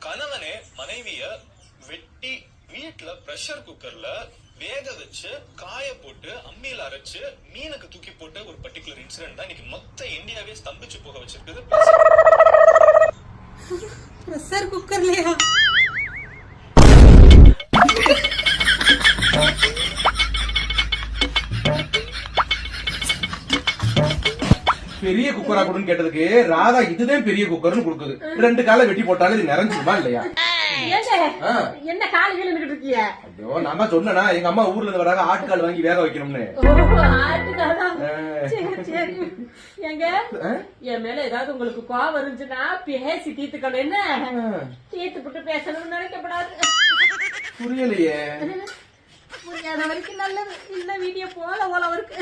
கணவனே மனைவிய வெட்டி வீட்டுல பிரஷர் குக்கர்ல வேக வச்சு காய போட்டு அம்மியில அரைச்சு மீனுக்கு தூக்கி போட்டு ஒரு பர்டிகுலர் இன்சிடென்ட் தான் இன்னைக்கு மொத்த இந்தியாவே ஸ்தம்பிச்சு போக வச்சிருக்குது. பிரஷர் குக்கர்லயா? பெரிய குக்கரா கொடுன்னு கேட்டதுக்கு ராதா இதுதான் பெரிய குக்கர்னு கொடுக்குது. 2 காலை வெட்டி போட்டாலும் இது நிறைஞ்சிருமா இல்லையா? என்ன கால கீழே இருக்கிய? ஐயோ நான் தான் சொன்னா எங்க அம்மா ஊர்ல இருந்து வராங்க ஆட்டுக்கால் வாங்கி வேக வைக்கணும்னு. எங்க என் மேல ஏதாவது உங்களுக்கு கோவம் இருந்துச்சுன்னா பேசி தீர்த்துக்கணும். என்ன தீர்த்து போட்டு பேசணும்னு நினைக்கப்படாது. புரியலையே. புரியாத வரைக்கும் நல்லது. இல்ல வீடியோ போல இருக்கு.